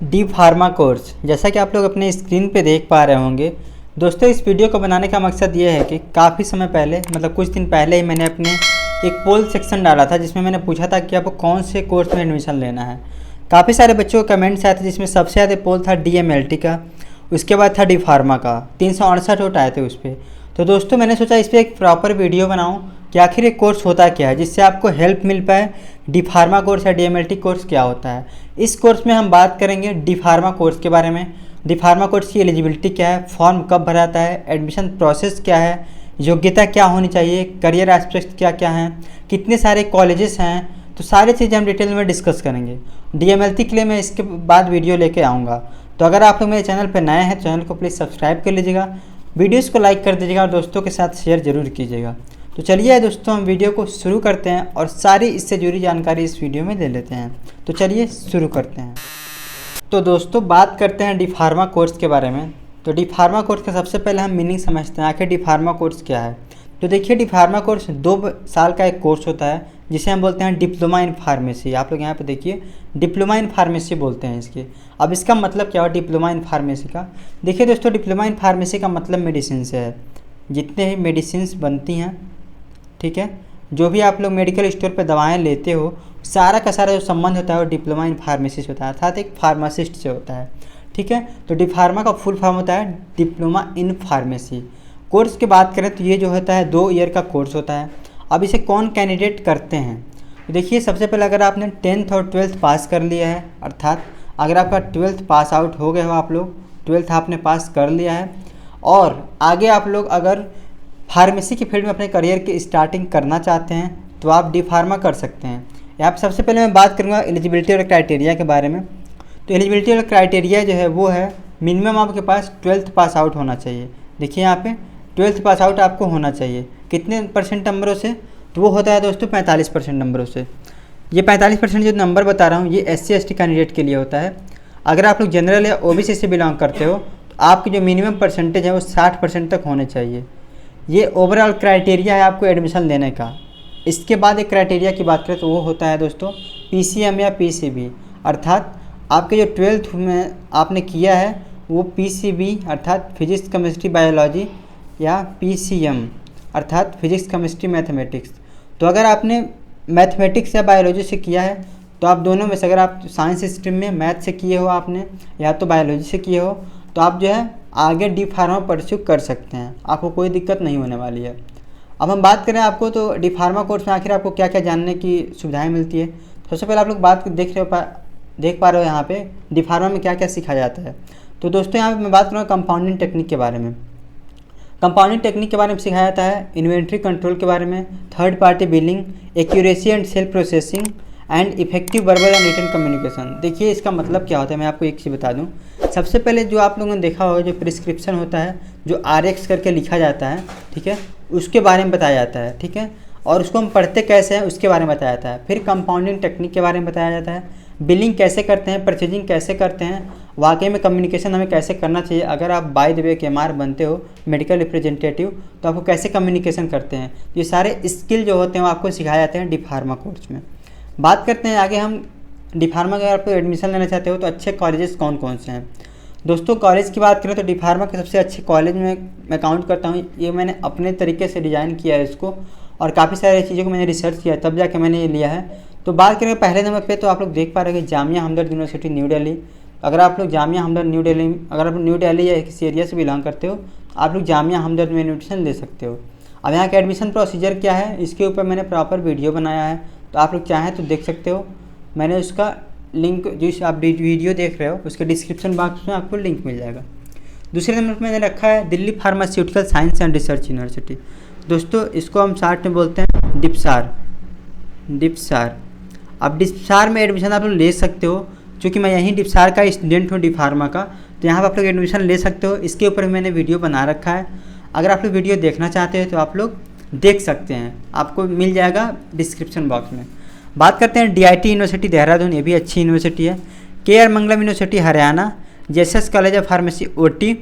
D pharma course. जैसा कि आप लोग अपने स्क्रीन पे देख पा रहे होंगे दोस्तों, इस वीडियो को बनाने का मकसद ये है कि काफ़ी समय पहले मतलब कुछ दिन पहले ही मैंने अपने एक पोल सेक्शन डाला था जिसमें मैंने पूछा था कि आपको कौन से कोर्स में एडमिशन लेना है। काफ़ी सारे बच्चों को कमेंट्स आए थे जिसमें सबसे ज़्यादा पोल था DMLT का, उसके बाद था डी फार्मा का। 368 वोट आए थे उस पर। तो दोस्तों मैंने सोचा इस पर एक प्रॉपर वीडियो बनाऊँ कि आखिर एक कोर्स होता क्या है, जिससे आपको हेल्प मिल पाए। डी फार्मा कोर्स या DMLT कोर्स क्या होता है, इस कोर्स में हम बात करेंगे डी फार्मा कोर्स के बारे में। डी फार्मा कोर्स की एलिजिबिलिटी क्या है, फॉर्म कब भरा जाता है, एडमिशन प्रोसेस क्या है, योग्यता क्या होनी चाहिए, करियर एस्पेक्ट क्या क्या हैं, कितने सारे कॉलेजेस हैं, तो सारी चीज़ें हम डिटेल में डिस्कस करेंगे। DMLT के लिए मैं इसके बाद वीडियो लेके आऊँगा। तो अगर आप लोग मेरे चैनल पर नए हैं तो चैनल को प्लीज़ सब्सक्राइब कर लीजिएगा, वीडियोज़ को लाइक कर दीजिएगा और दोस्तों के साथ शेयर ज़रूर कीजिएगा। तो चलिए दोस्तों हम वीडियो को शुरू करते हैं और सारी इससे जुड़ी जानकारी इस वीडियो में ले लेते हैं। तो चलिए शुरू करते हैं। तो दोस्तों बात करते हैं डी फार्मा कोर्स के बारे में। तो डी फार्मा कोर्स का सबसे पहले हम मीनिंग समझते हैं, आखिर डी फार्मा कोर्स क्या है। तो देखिए डी फार्मा कोर्स 2 साल का एक कोर्स होता है जिसे हम बोलते हैं डिप्लोमा इन फार्मेसी। आप लोग यहाँ पे देखिए डिप्लोमा इन फार्मेसी बोलते हैं इसके। अब इसका मतलब क्या हुआ डिप्लोमा इन फार्मेसी का। देखिए दोस्तों डिप्लोमा इन फार्मेसी का मतलब मेडिसिन से है। जितने ही मेडिसिन्स बनती हैं, ठीक है, जो भी आप लोग मेडिकल स्टोर पर दवाएँ लेते हो, सारा का सारा जो संबंध होता है वो डिप्लोमा इन फार्मेसी से होता है, अर्थात एक फार्मासिस्ट से होता है। ठीक है, तो डी फार्मा का फुल फॉर्म होता है डिप्लोमा इन फार्मेसी। कोर्स की बात करें तो ये जो होता है 2 ईयर का कोर्स होता है। अब इसे कौन कैंडिडेट करते हैं, तो देखिए सबसे पहले अगर आपने 10th और 12th पास कर लिया है, अर्थात अगर आपका 12th पास आउट हो गए हो, आप लोग 12th आपने पास कर लिया है और आगे आप लोग अगर फार्मेसी की फील्ड में अपने करियर की स्टार्टिंग करना चाहते हैं तो आप डी फार्मा कर सकते हैं। यहाँ पर सबसे पहले मैं बात करूँगा एलिजिबिलिटी और क्राइटेरिया के बारे में। तो एलिजिबिलिटी और क्राइटेरिया जो है वो है मिनिमम आपके पास 12th पास आउट होना चाहिए। देखिए यहाँ पे 12th पास आउट आपको होना चाहिए। कितने परसेंट नंबरों से, तो वो होता है दोस्तों 45% नंबरों से। ये 45% जो नंबर बता रहा हूँ ये SC/ST कैंडिडेट के लिए होता है। अगर आप लोग जनरल या OBC से बिलोंग करते हो तो आपकी जो मिनिमम परसेंटेज है वो 60% तक होने चाहिए। ये ओवरऑल क्राइटेरिया है आपको एडमिशन लेने का। इसके बाद एक क्राइटेरिया की बात करें तो वो होता है दोस्तों PCM या PCB, अर्थात आपके जो 12th में आपने किया है वो PCB अर्थात फिजिक्स केमिस्ट्री बायोलॉजी या PCM अर्थात फिजिक्स केमिस्ट्री मैथमेटिक्स। तो अगर आपने मैथमेटिक्स या बायोलॉजी से किया है तो आप दोनों में से, अगर आप साइंस स्ट्रीम में मैथ से किए हो आपने या तो बायोलॉजी से किए हो, तो आप जो है आगे डी फार्मा परस्यू कर सकते हैं, आपको कोई दिक्कत नहीं होने वाली है। अब हम बात करें आपको तो डी फार्मा कोर्स में आखिर आपको क्या क्या जानने की सुविधाएं मिलती है। सबसे पहले आप लोग बात देख पा रहे हो यहाँ पे डी फार्मा में क्या क्या सिखाया जाता है। तो दोस्तों यहाँ पे मैं बात करूँगा कंपाउंडिंग टेक्निक के बारे में। कंपाउंडिंग टेक्निक के बारे में सिखाया जाता है इन्वेंट्री कंट्रोल के बारे में, third party billing, accuracy and self processing and effective verbal and written communication. देखिए इसका मतलब क्या होता है, मैं आपको एक चीज़ बता दूं। सबसे पहले जो आप लोगों ने देखा होगा जो प्रिस्क्रिप्शन होता है, जो RX करके लिखा जाता है, ठीक है, उसके बारे में बताया जाता है, ठीक है, और उसको हम पढ़ते कैसे हैं उसके बारे में बताया जाता है। फिर कंपाउंडिंग टेक्निक के बारे में बताया जाता है, बिलिंग कैसे करते हैं, परचेजिंग कैसे करते हैं, वाकई में कम्युनिकेशन हमें कैसे करना चाहिए। अगर आप बाय द वे के MR बनते हो मेडिकल रिप्रेजेंटेटिव तो आपको कैसे कम्युनिकेशन करते हैं, ये सारे स्किल जो होते हैं वो आपको सिखाए जाते हैं डी फार्मा कोर्स में। बात करते हैं आगे हम डी फार्मा का। अगर आप एडमिशन लेना चाहते हो तो अच्छे कॉलेजेस कौन कौन से हैं। दोस्तों कॉलेज की बात करें तो डी फार्मा के सबसे अच्छे कॉलेज में मैं काउंट करता हूँ, ये मैंने अपने तरीके से डिज़ाइन किया है इसको और काफ़ी सारी चीज़ों को मैंने रिसर्च किया तब जाके मैंने ये लिया है। तो बात करें पहले नंबर पे तो आप लोग देख पा रहे हैं जामिया हमदर्द यूनिवर्सिटी न्यू दिल्ली। अगर आप लोग जामिया हमदर्द न्यू दिल्ली, अगर आप न्यू दिल्ली या किसी एरिया से बिलोंग करते हो आप लोग जामिया हमदर्द में एडमिशन ले सकते हो। अब यहाँ का एडमिशन प्रोसीजर क्या है इसके ऊपर मैंने प्रॉपर वीडियो बनाया है, तो आप लोग चाहें तो देख सकते हो। मैंने उसका लिंक जो आप वीडियो देख रहे हो उसके डिस्क्रिप्शन बॉक्स में आपको लिंक मिल जाएगा। दूसरे नंबर पर मैंने रखा है Delhi pharmaceutical science and research university. दोस्तों इसको हम शार्ट में बोलते हैं डिप्सार। अब डिप्सार में एडमिशन आप लोग ले सकते हो, क्योंकि मैं यहीं डिप्सार का स्टूडेंट हूँ डी फार्मा का, तो यहाँ पर आप लोग एडमिशन ले सकते हो। इसके ऊपर मैंने वीडियो बना रखा है, अगर आप लोग वीडियो देखना चाहते हो तो आप लोग देख सकते हैं, आपको मिल जाएगा डिस्क्रिप्शन बॉक्स में। बात करते हैं DIT यूनिवर्सिटी देहरादून, ये भी अच्छी यूनिवर्सिटी है। KR Mangalam university Haryana, JSS college of pharmacy OT,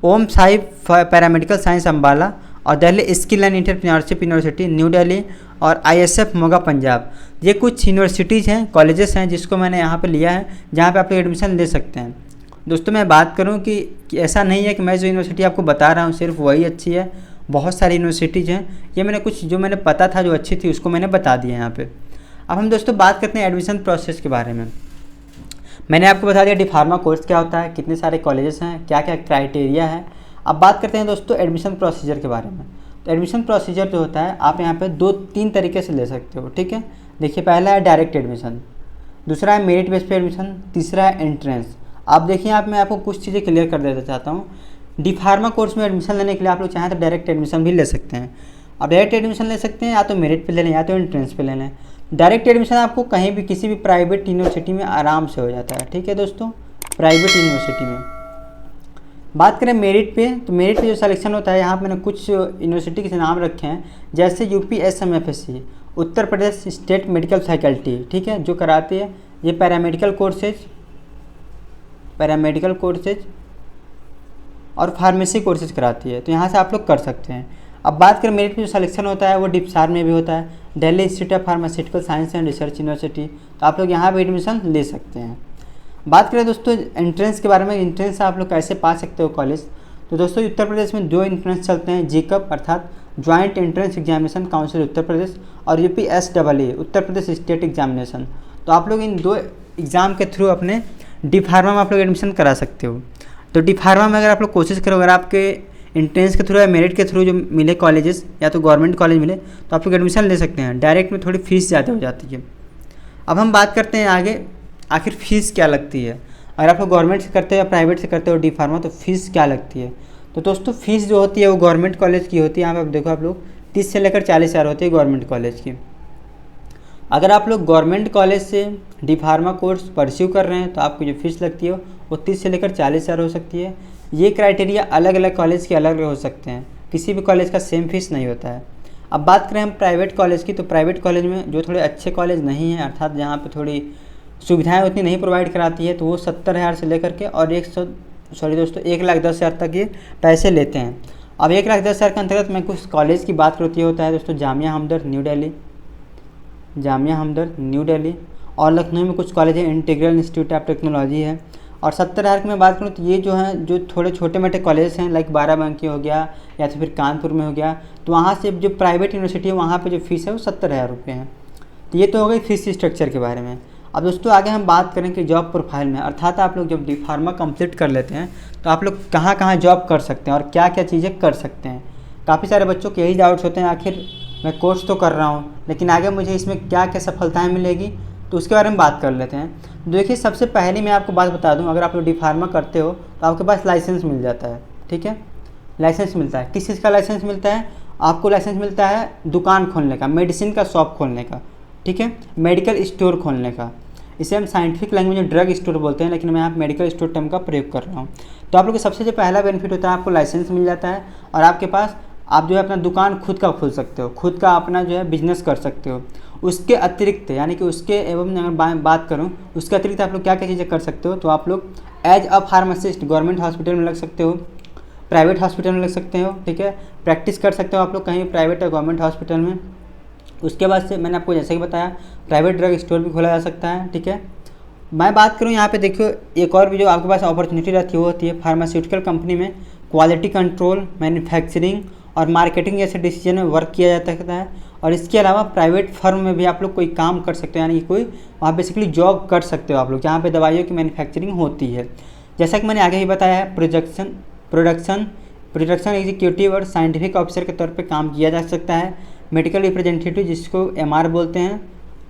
Om Sai paramedical science Ambala और Delhi skill and entrepreneurship university New Delhi और ISF मोगा पंजाब। ये कुछ यूनिवर्सिटीज़ हैं, कॉलेजेस हैं जिसको मैंने यहाँ पे लिया है, जहाँ पे आप लोग एडमिशन ले सकते हैं। दोस्तों मैं बात करूँ कि ऐसा नहीं है कि मैं जो यूनिवर्सिटी आपको बता रहा हूँ सिर्फ वही अच्छी है, बहुत सारी यूनिवर्सिटीज़ हैं। ये मैंने कुछ जो मैंने पता था जो अच्छी थी उसको मैंने बता दिया यहाँ पे। अब हम दोस्तों बात करते हैं एडमिशन प्रोसेस के बारे में। मैंने आपको बता दिया डी फार्मा कोर्स क्या होता है, कितने सारे कॉलेजेस हैं, क्या क्या क्राइटेरिया है। अब बात करते हैं दोस्तों एडमिशन प्रोसीजर के बारे में। तो एडमिशन प्रोसीजर जो होता है आप यहाँ पे 2-3 तरीके से ले सकते हो, ठीक है। देखिए पहला है डायरेक्ट एडमिशन, दूसरा है मेरिट बेस पे एडमिशन, तीसरा है एंट्रेंस। आप देखिए आप मैं आपको कुछ चीज़ें क्लियर कर देना चाहता हूँ। डी फार्मा कोर्स में एडमिशन लेने के लिए आप लोग चाहें तो डायरेक्ट एडमिशन भी ले सकते हैं। आप डायरेक्ट एडमिशन ले सकते हैं, या तो मेरिट पे ले लें या तो एंट्रेंस पे ले लें। डायरेक्ट एडमिशन आपको कहीं भी किसी भी प्राइवेट यूनिवर्सिटी में आराम से हो जाता है, ठीक है दोस्तों, प्राइवेट यूनिवर्सिटी में। बात करें मेरिट पे, तो मेरिट पे जो सिलेक्शन होता है यहाँ पे मैंने कुछ यूनिवर्सिटी के नाम रखे हैं, जैसे UPSMFSC, Uttar Pradesh state medical faculty, ठीक है, जो कराती है ये पैरामेडिकल कोर्सेज और फार्मेसी कोर्सेज कराती है, तो यहाँ से आप लोग कर सकते हैं। अब बात करें मेरिट में जो सिलेक्शन होता है वो डिप्सार में भी होता है, Delhi institute of pharmaceutical science and research university, तो आप लोग यहाँ पे एडमिशन ले सकते हैं। बात करें दोस्तों एंट्रेंस के बारे में, एंट्रेंस आप लोग कैसे पा सकते हो कॉलेज, तो दोस्तों उत्तर प्रदेश में 2 एंट्रेंस चलते हैं, JECAP अर्थात joint entrance examination council Uttar Pradesh, और UPSEE Uttar Pradesh state examination. तो आप लोग इन 2 एग्ज़ाम के थ्रू अपने डी फार्मा में आप लोग एडमिशन करा सकते हो। तो डी फार्मा में अगर आप लोग कोशिश करो, अगर आपके एंट्रेंस के थ्रू या मेरिट के थ्रू जो मिले कॉलेजेस या तो गवर्नमेंट कॉलेज मिले तो आप लोग एडमिशन ले सकते हैं। डायरेक्ट में थोड़ी फीस ज़्यादा हो जाती है। अब हम बात करते हैं आगे, आखिर फ़ीस क्या लगती है। अगर आप लोग गवर्नमेंट से करते हो या प्राइवेट से करते हो डी फार्मा, तो फीस क्या लगती है। तो दोस्तों फीस जो होती है वो गवर्नमेंट कॉलेज की होती है। यहाँ पर देखो आप लोग 30 से लेकर 40 हज़ार होती है गवर्नमेंट कॉलेज की। अगर आप लोग गवर्नमेंट कॉलेज से डी फार्मा कोर्स परस्यू कर रहे हैं तो आपको जो फीस लगती है वो 30 से लेकर 40 हज़ार हो सकती है। ये क्राइटेरिया अलग अलग कॉलेज के अलग अलग हो सकते हैं, किसी भी कॉलेज का सेम फीस नहीं होता है। अब बात करें हम प्राइवेट कॉलेज की, तो प्राइवेट कॉलेज में जो थोड़े अच्छे कॉलेज नहीं हैं, अर्थात जहाँ पे थोड़ी सुविधाएं उतनी नहीं प्रोवाइड कराती है, तो वो 70,000 से लेकर के और 1,10,000 तक ये पैसे लेते हैं। अब 1,10,000 के अंतर्गत मैं कुछ कॉलेज की बात करती होता है दोस्तों, जामिया हमदर्द न्यू दिल्ली, और लखनऊ में कुछ कॉलेज है, इंटीग्रल इंस्टीट्यूट ऑफ टेक्नोलॉजी है। और 70,000 की मैं बात करूँ तो ये जो है जो थोड़े छोटे मोटे कॉलेज हैं, लाइक बाराबंकी हो गया या तो फिर कानपुर में हो गया, तो वहाँ से जो प्राइवेट यूनिवर्सिटी है वहाँ पे जो फीस है वो 70,000 रुपये है। तो ये तो हो गई फीस स्ट्रक्चर के बारे में। अब दोस्तों आगे हम बात करें कि जॉब प्रोफाइल में, अर्थात आप लोग जब डी फार्मा कंप्लीट कर लेते हैं तो आप लोग कहाँ कहाँ जॉब कर सकते हैं और क्या क्या चीज़ें कर सकते हैं। काफ़ी सारे बच्चों के यही डाउट्स होते हैं, आखिर मैं कोर्स तो कर रहा हूँ लेकिन आगे मुझे इसमें क्या क्या सफलताएँ मिलेगी, तो उसके बारे में बात कर लेते हैं। देखिए सबसे पहले मैं आपको बात बता दूं, अगर आप लोग डी फार्मा करते हो तो आपके पास लाइसेंस मिल जाता है, ठीक है। लाइसेंस मिलता है, किस चीज़ का लाइसेंस मिलता है, आपको लाइसेंस मिलता है दुकान खोलने का, मेडिसिन का शॉप खोलने का, ठीक है, मेडिकल स्टोर खोलने का। इसे हम साइंटिफिक लैंग्वेज में ड्रग स्टोर बोलते हैं, लेकिन मैं यहाँ मेडिकल स्टोर टर्म का प्रयोग कर रहा हूँ। तो आप लोग को सबसे जो पहला बेनिफिट होता है, आपको लाइसेंस मिल जाता है और आपके पास आप जो है अपना दुकान खुद का खोल सकते हो, खुद का अपना जो है बिजनेस कर सकते हो। उसके अतिरिक्त यानी कि उसके एवं अगर बात करूं उसके अतिरिक्त आप लोग क्या क्या चीज़ें कर सकते हो, तो आप लोग as a pharmacist government hospital में लग सकते हो, प्राइवेट हॉस्पिटल में लग सकते हो, ठीक है, प्रैक्टिस कर सकते हो आप लोग कहीं प्राइवेट या गवर्नमेंट हॉस्पिटल में। उसके बाद से मैंने आपको जैसे ही बताया प्राइवेट ड्रग स्टोर भी खोला जा सकता है, ठीक है। मैं बात करूँ यहाँ पे देखियो एक और भी जो आपके पास अपॉर्चुनिटी रहती है वो होती है फार्मास्यूटिकल कंपनी में क्वालिटी कंट्रोल, मैन्युफैक्चरिंग और मार्केटिंग जैसे डिसीजन में वर्क किया जा सकता है। और इसके अलावा प्राइवेट फर्म में भी आप लोग कोई काम कर सकते हो, यानी कि कोई वहाँ बेसिकली जॉब कर सकते हो आप लोग, जहाँ पे दवाइयों की मैन्युफैक्चरिंग होती है। जैसा कि मैंने आगे ही बताया है प्रोडक्शन एग्जीक्यूटिव और साइंटिफिक ऑफिसर के तौर पे काम किया जा सकता है। मेडिकल रिप्रेजेंटेटिव जिसको MR बोलते हैं,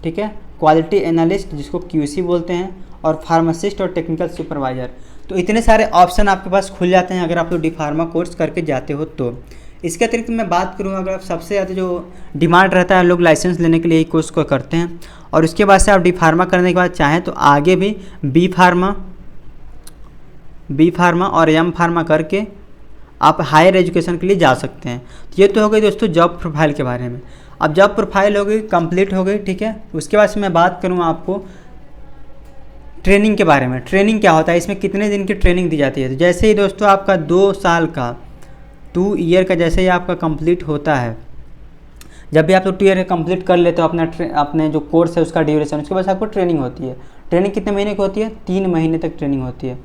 ठीक है, क्वालिटी एनालिस्ट जिसको QC बोलते हैं, और फार्मासिस्ट और टेक्निकल सुपरवाइजर। तो इतने सारे ऑप्शन आपके पास खुल जाते हैं अगर आप लोग डी फार्मा कोर्स करके जाते हो तो। इसके अतिरिक्त मैं बात करूँ, अगर आप सबसे ज़्यादा जो डिमांड रहता है लोग लाइसेंस लेने के लिए यही कोर्स को करते हैं, और उसके बाद से आप डी फार्मा करने के बाद चाहें तो आगे भी बी फार्मा और M फार्मा करके आप हायर एजुकेशन के लिए जा सकते हैं। तो ये तो हो गई दोस्तों जॉब प्रोफाइल के बारे में। अब जॉब प्रोफाइल हो गई, कंप्लीट हो गई, ठीक है। उसके बाद से मैं बात करूँ आपको ट्रेनिंग के बारे में। ट्रेनिंग क्या होता है, इसमें कितने दिन की ट्रेनिंग दी जाती है। तो जैसे ही दोस्तों आपका 2 साल का 2 ईयर का जैसे ही आपका कंप्लीट होता है, जब भी आप लोग 2 ईयर कंप्लीट कर लेते हो अपने जो कोर्स है उसका ड्यूरेशन, उसके बाद आपको ट्रेनिंग होती है। ट्रेनिंग कितने महीने की होती है? 3 महीने तक ट्रेनिंग होती है।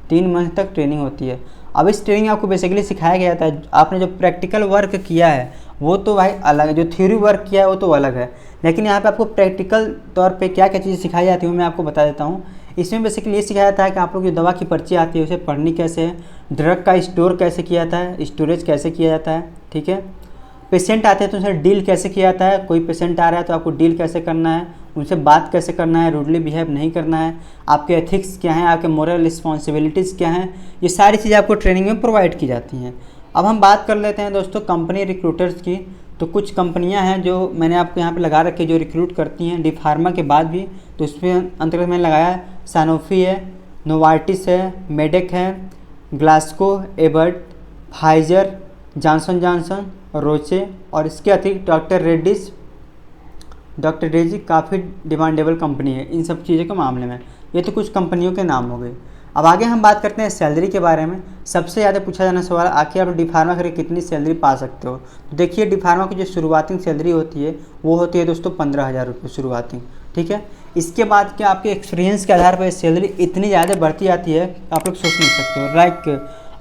3 महीने तक ट्रेनिंग होती है। अब इस ट्रेनिंग में आपको बेसिकली सिखाया गया था, आपने जो प्रैक्टिकल वर्क किया है वो तो भाई अलग है, जो थ्योरी वर्क किया है वो तो अलग है, लेकिन यहाँ पे आपको प्रैक्टिकल तौर पे क्या क्या चीज़ें सिखाई जाती है वो मैं आपको बता देता हूँ। इसमें बेसिकली ये सिखाया जाता है कि आप लोग जो दवा की पर्ची आती है उसे पढ़नी कैसे है, ड्रग का स्टोर कैसे किया जाता है, स्टोरेज कैसे किया जाता है, ठीक है। पेशेंट आते हैं तो उनसे डील कैसे किया जाता है, कोई पेशेंट आ रहा है तो आपको डील कैसे करना है, उनसे बात कैसे करना है, रूडली बिहेव नहीं करना है, आपके एथिक्स क्या हैं, आपके मोरल रिस्पॉन्सिबिलिटीज़ क्या हैं, ये सारी चीज़ें आपको ट्रेनिंग में प्रोवाइड की जाती हैं। अब हम बात कर लेते हैं दोस्तों कंपनी रिक्रूटर्स की। तो कुछ कंपनियां हैं जो मैंने आपको यहाँ पे लगा रखी है जो रिक्रूट करती हैं डी फार्मा के बाद भी, तो इसमें अंतर्गत मैंने लगाया है सैनोफी है, नोवार्टिस है, मेडेक है, Glaxo, Abbott, Pfizer, Johnson Johnson, Roche, और इसके अतिरिक्त डॉक्टर रेड्डी काफ़ी डिमांडेबल कंपनी है इन सब चीज़ों के मामले में। ये तो कुछ कंपनियों के नाम हो गए। अब आगे हम बात करते हैं सैलरी के बारे में। सबसे ज़्यादा पूछा जाना सवाल, आखिर आप डी फार्मा करके कितनी सैलरी पा सकते हो। तो देखिए डी फार्मा की जो शुरुआती सैलरी होती है वो होती है दोस्तों 15,000 रुपये शुरुआती, ठीक है। इसके बाद क्या आपके एक्सपीरियंस के आधार पर सैलरी इतनी ज़्यादा बढ़ती जाती है आप लोग सोच नहीं सकते हो। लाइक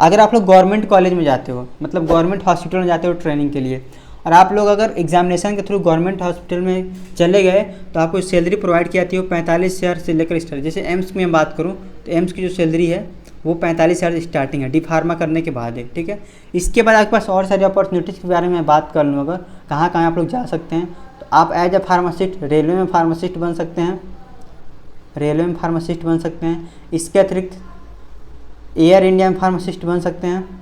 अगर आप लोग गवर्नमेंट कॉलेज में जाते हो, मतलब गवर्नमेंट हॉस्पिटल में जाते हो ट्रेनिंग के लिए, और आप लोग अगर एग्जामिनेशन के थ्रू गवर्नमेंट हॉस्पिटल में चले गए तो आपको सैलरी प्रोवाइड की जाती है 45,000 से लेकर स्टार्ट। जैसे एम्स में बात करूँ तो एम्स की जो सैलरी है वो 45,000 स्टार्टिंग है डी फार्मा करने के बाद है, ठीक है। इसके बाद आपके पास और सारी अपॉर्चुनिटीज़ के बारे में बात कर लूँ, अगर कहाँ कहाँ आप लोग जा सकते हैं, तो आप एज अ फार्मासिस्ट रेलवे में फार्मासिस्ट बन सकते हैं, इसके अतिरिक्त एयर इंडिया में फार्मासिस्ट बन सकते हैं,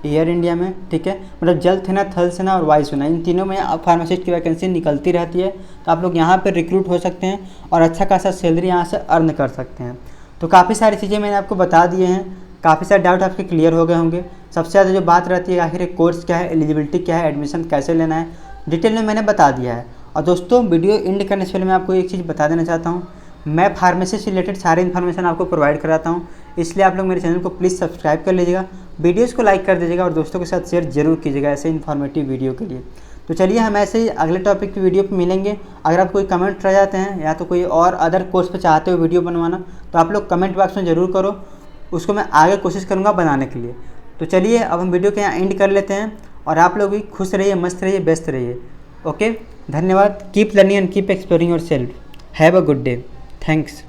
एयर इंडिया में, ठीक है। मतलब जल सेना, थल सेना और वायु सेना, इन तीनों में आप फार्मासिस्ट की वैकेंसी निकलती रहती है। तो आप लोग यहाँ पर रिक्रूट हो सकते हैं और अच्छा खासा सैलरी यहाँ से अर्न कर सकते हैं। तो काफ़ी सारी चीज़ें मैंने आपको बता दिए हैं, काफ़ी सारे डाउट आपके क्लियर हो गए होंगे। सबसे ज़्यादा जो बात रहती है आखिर कोर्स क्या है, एलिजिबिलिटी क्या है, एडमिशन कैसे लेना है, डिटेल में मैंने बता दिया है। और दोस्तों वीडियो एंड करने से पहले मैं आपको एक चीज़ बता देना चाहता हूँ, मैं फार्मेसी से रिलेटेड सारी इन्फॉर्मेशन आपको प्रोवाइड कराता हूँ, इसलिए आप लोग मेरे चैनल को प्लीज़ सब्सक्राइब कर लीजिएगा, वीडियोज़ को लाइक कर दीजिएगा और दोस्तों के साथ शेयर जरूर कीजिएगा ऐसे इन्फॉर्मेटिव वीडियो के लिए। तो चलिए हम ऐसे ही अगले टॉपिक की वीडियो पे मिलेंगे। अगर आप कोई कमेंट रह जाते हैं या तो कोई और अदर कोर्स पे चाहते हो वीडियो बनवाना, तो आप लोग कमेंट बॉक्स में ज़रूर करो, उसको मैं आगे कोशिश करूँगा बनाने के लिए। तो चलिए अब हम वीडियो के यहाँ एंड कर लेते हैं, और आप लोग भी खुश रहिए, मस्त रहिए, व्यस्त रहिए। ओके, धन्यवाद। Keep learning and keep exploring your self. Have a good day. Thanks.